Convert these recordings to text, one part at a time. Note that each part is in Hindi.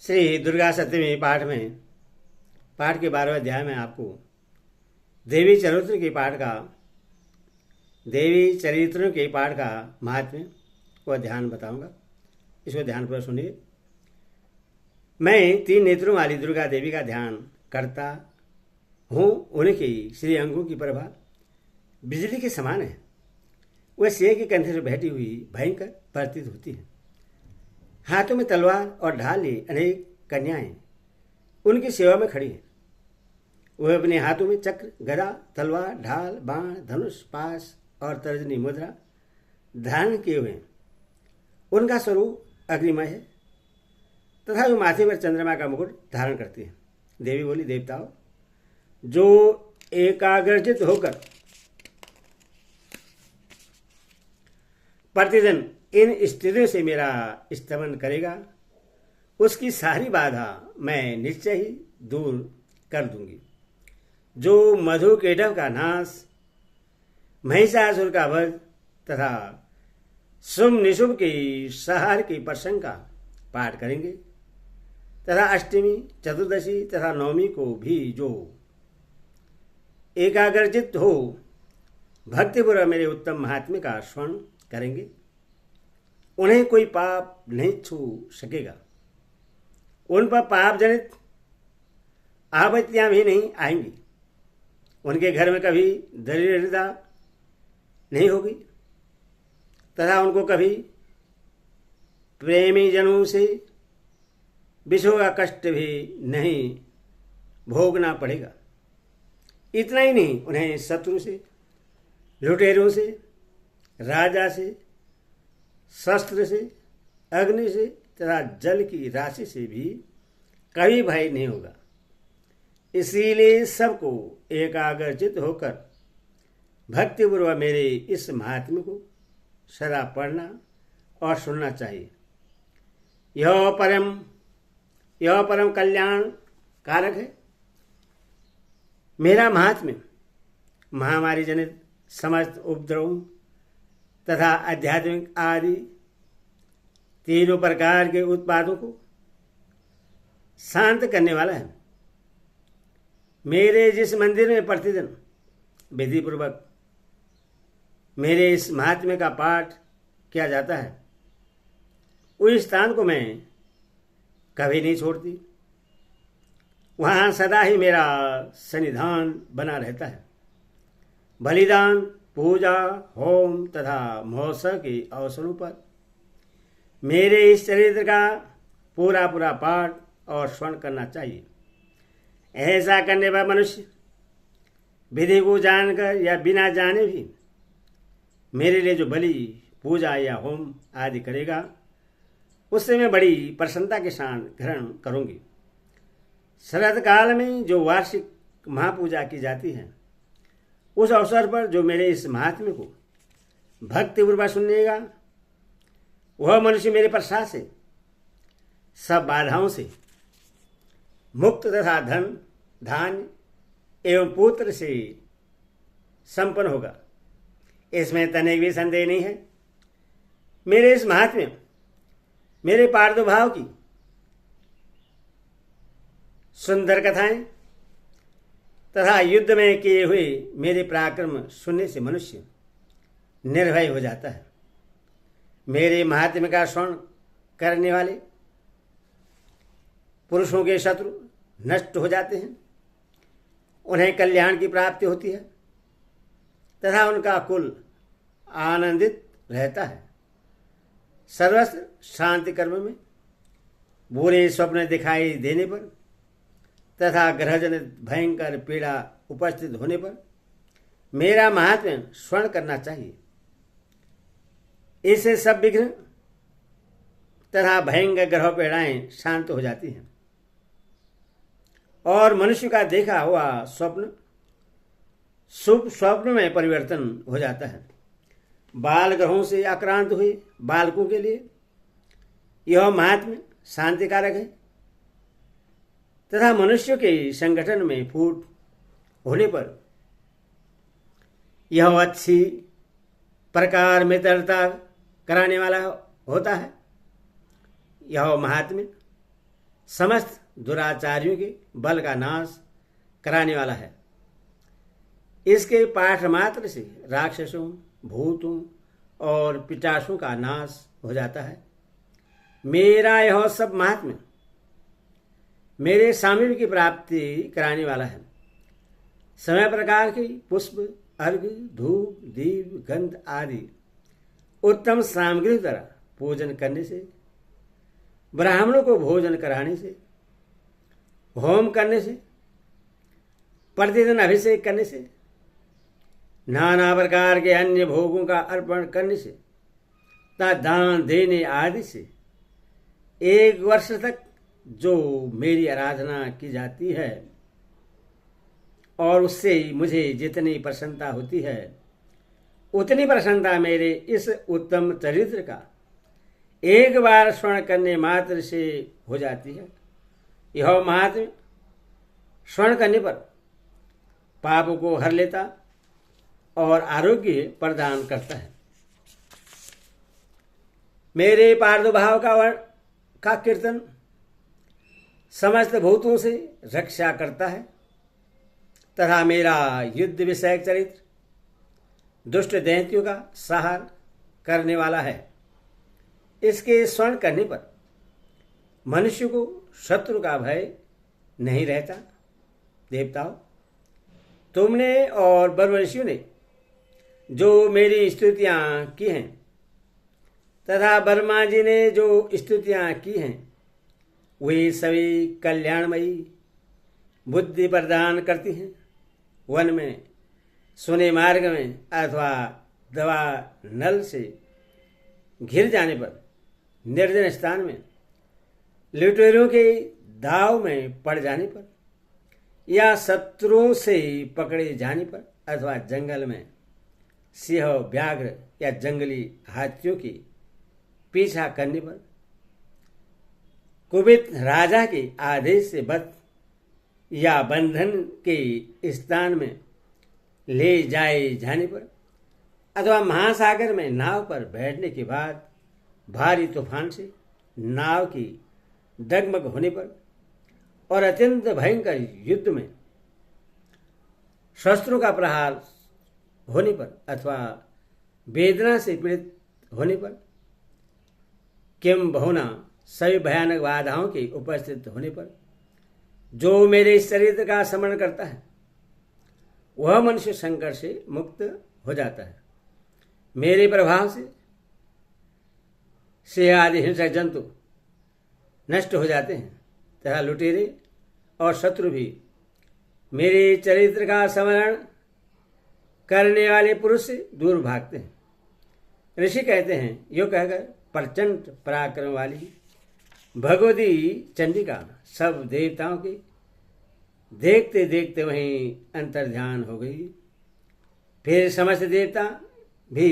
श्री दुर्गा सप्तमी पाठ के 12वें अध्याय में आपको देवी चरित्रों के पाठ का महात्म्य को ध्यान बताऊंगा। इसको ध्यानपूर्वक सुनिए। मैं 3 नेत्रों वाली दुर्गा देवी का ध्यान करता हूँ। उनकी श्री अंगों की प्रभा बिजली के समान है। वह सिंह के कंधे से बैठी हुई भयंकर प्रतीत होती है। हाथों में तलवार और ढाल लिए अनेक कन्याएं उनकी सेवा में खड़ी हैं। वह अपने हाथों में चक्र, गदा, तलवार, ढाल, बाण, धनुष, पास और तर्जनी मुद्रा धारण किए हुए हैं। उनका स्वरूप अग्निमय है तथा वो माथे पर चंद्रमा का मुकुट धारण करती है। देवी बोली, देवताओं, जो एकाग्रचित होकर प्रतिदिन इन स्थितियों से मेरा स्तमन करेगा, उसकी सारी बाधा मैं निश्चय ही दूर कर दूंगी। जो मधु केटव का नाश, महिषासुर का वध तथा शुभ निशुभ की संहार की प्रसंग का पाठ करेंगे तथा अष्टमी, चतुर्दशी तथा नवमी को भी जो एकाग्रचित हो भक्तिपूर्वक मेरे उत्तम महात्म्य का स्मरण करेंगे, उन्हें कोई पाप नहीं छू सकेगा। उन पर पाप जनित आपत्तियां भी नहीं आएंगी। उनके घर में कभी दरिद्रता नहीं होगी तथा उनको कभी प्रेमी जनों से विषों का कष्ट भी नहीं भोगना पड़ेगा। इतना ही नहीं, उन्हें शत्रु से, लुटेरों से, राजा से, शस्त्र से, अग्नि से तथा जल की राशि से भी कभी भय नहीं होगा। इसीलिए सबको एकाग्रचित होकर भक्तिपूर्वक मेरे इस महात्म्य को सदा पढ़ना और सुनना चाहिए। यह परम कल्याण कारक है। मेरा महात्म्य महामारी जनित समस्त उपद्रवों तथा आध्यात्मिक आदि 3 प्रकार के उत्पादों को शांत करने वाला है। मेरे जिस मंदिर में प्रतिदिन विधिपूर्वक मेरे इस महात्म्य का पाठ किया जाता है, उस स्थान को मैं कभी नहीं छोड़ती। वहाँ सदा ही मेरा सन्निधान बना रहता है। बलिदान, पूजा, होम तथा महोत्सव के अवसरों पर मेरे इस चरित्र का पूरा पाठ और स्मरण करना चाहिए। ऐसा करने पर मनुष्य विधि को जानकर या बिना जाने भी मेरे लिए जो बलि, पूजा या होम आदि करेगा, उससे मैं बड़ी प्रसन्नता के साथ ग्रहण करूंगी। शरद काल में जो वार्षिक महापूजा की जाती है, उस अवसर पर जो मेरे इस महात्म्य को भक्तिपूर्वक सुनेगा, वह मनुष्य मेरे प्रसाद से सब बाधाओं से मुक्त तथा धन, धान्य एवं पुत्र से संपन्न होगा। इसमें तनिक भी संदेह नहीं है। मेरे इस महात्म्य, मेरे प्रादुर्भाव की सुंदर कथाएं तथा युद्ध में किए हुए मेरे पराक्रम सुनने से मनुष्य निर्भय हो जाता है। मेरे महात्म्य का स्मरण करने वाले पुरुषों के शत्रु नष्ट हो जाते हैं। उन्हें कल्याण की प्राप्ति होती है तथा उनका कुल आनंदित रहता है। सर्वस्व शांति कर्म में बुरे स्वप्न दिखाई देने पर तथा ग्रहजनित भयंकर पीड़ा उपस्थित होने पर मेरा महात्म्य स्मरण करना चाहिए। इससे सब विघ्न तथा भयंकर ग्रह पीड़ाएं शांत हो जाती हैं और मनुष्य का देखा हुआ स्वप्न शुभ स्वप्न में परिवर्तन हो जाता है। बाल ग्रहों से आक्रांत हुए बालकों के लिए यह महात्म्य शांतिकारक है तथा मनुष्य के संगठन में फूट होने पर यह अच्छी प्रकार मित्रता कराने वाला होता है। यह महात्म्य समस्त दुराचारियों के बल का नाश कराने वाला है। इसके पाठ मात्र से राक्षसों, भूतों और पिशाचों का नाश हो जाता है। मेरा यह सब महात्म्य मेरे सामीप्य की प्राप्ति कराने वाला है। समय प्रकार के पुष्प, अर्घ्य, धूप, दीप, गंध आदि उत्तम सामग्री द्वारा पूजन करने से, ब्राह्मणों को भोजन कराने से, होम करने से, प्रतिदिन अभिषेक करने से, नाना प्रकार के अन्य भोगों का अर्पण करने से तथा दान देने आदि से 1 वर्ष तक जो मेरी आराधना की जाती है और उससे मुझे जितनी प्रसन्नता होती है उतनी प्रसन्नता मेरे इस उत्तम चरित्र का एक बार स्मरण करने मात्र से हो जाती है। यह महात्म्य स्मरण करने पर पाप को हर लेता और आरोग्य प्रदान करता है। मेरे प्रादुर्भाव का कीर्तन समस्त भूतों से रक्षा करता है तथा मेरा युद्ध विषयक चरित्र दुष्ट दैत्यों का संहार करने वाला है। इसके स्मरण करने पर मनुष्य को शत्रु का भय नहीं रहता। देवताओं, तुमने और ब्रह्मर्षियों ने जो मेरी स्तुतियां की हैं तथा ब्रह्मा जी ने जो स्तुतियां की हैं वे सभी कल्याणमयी बुद्धि प्रदान करती हैं। वन में, सुने मार्ग में अथवा दवा नल से घिर जाने पर, निर्जन स्थान में, लुटेरों के दाव में पड़ जाने पर या शत्रुओं से पकड़े जाने पर अथवा जंगल में सिंह, व्याघ्र या जंगली हाथियों की पीछा करने पर, कुपित राजा के आदेश से बध या बंधन के स्थान में ले जाए जाने पर अथवा महासागर में नाव पर बैठने के बाद भारी तूफान से नाव की डगमग होने पर और अत्यंत भयंकर युद्ध में शस्त्रों का प्रहार होने पर अथवा वेदना से पीड़ित होने पर, किम बहुना सभी भयानक बाधाओं के उपस्थित होने पर जो मेरे इस चरित्र का स्मरण करता है वह मनुष्य संकट से मुक्त हो जाता है। मेरे प्रभाव से सिंह आदि हिंसक जंतु नष्ट हो जाते हैं तथा लुटेरे और शत्रु भी मेरे चरित्र का स्मरण करने वाले पुरुष से दूर भागते हैं। ऋषि कहते हैं, यो कहकर प्रचंड पराक्रम वाली भगवती चंडिका सब देवताओं के देखते देखते वहीं अंतर्ध्यान हो गई। फिर समस्त देवता भी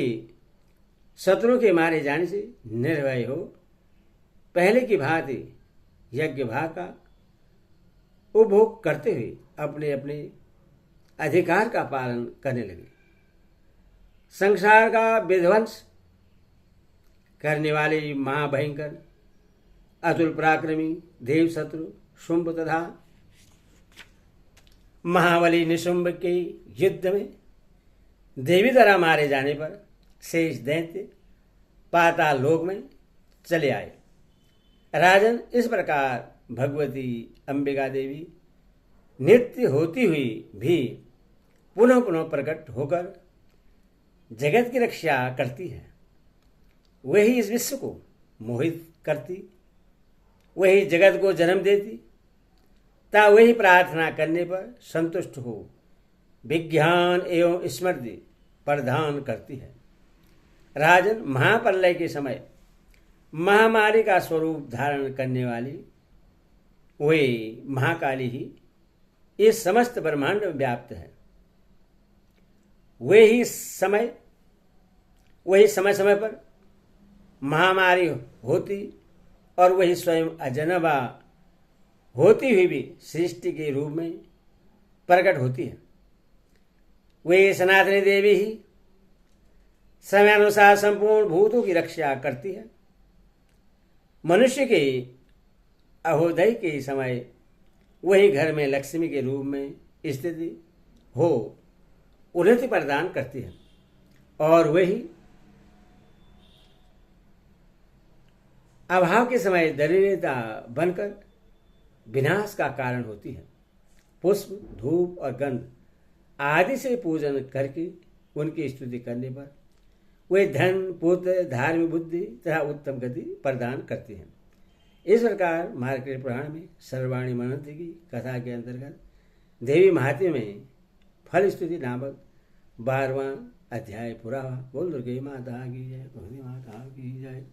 शत्रुओं के मारे जाने से निर्भय हो पहले की भांति यज्ञ भाग का उपभोग करते हुए अपने अपने अधिकार का पालन करने लगे। संसार का विध्वंस करने वाले महाभयंकर अतुल पराक्रमी देव शत्रु शुंभ तथा महाबली निशुंभ के युद्ध में देवी द्वारा मारे जाने पर शेष दैत्य पाताल लोक में चले आए। राजन, इस प्रकार भगवती अंबिका देवी नित्य होती हुई भी पुनः पुनः प्रकट होकर जगत की रक्षा करती है। वही इस विश्व को मोहित करती, वही जगत को जन्म देती ता वही प्रार्थना करने पर संतुष्ट हो विज्ञान एवं स्मृति प्रदान करती है। राजन, महाप्रलय के समय महामारी का स्वरूप धारण करने वाली वे महाकाली ही इस समस्त ब्रह्मांड में व्याप्त है। वही समय समय पर महामारी होती और वही स्वयं अजनबा होती हुई भी सृष्टि के रूप में प्रकट होती है। वे सनातनी देवी ही समयानुसार संपूर्ण भूतों की रक्षा करती है। मनुष्य के अहोदय के समय वही घर में लक्ष्मी के रूप में स्थिति हो उन्नति प्रदान करती है और वही अभाव के समय दरिद्रता बनकर विनाश का कारण होती है। पुष्प, धूप और गंध आदि से पूजन करके उनकी स्तुति करने पर वे धन, पुत्र, धार्मिक बुद्धि तथा उत्तम गति प्रदान करती हैं। इस प्रकार मार्कंडेय पुराण में सर्ववाणी मनंती की कथा के अंतर्गत देवी महात्म्य में फल स्तुति नामक 12वां अध्याय पूरा हुआ। बोल दुर्गे माता की जय, माता की जय।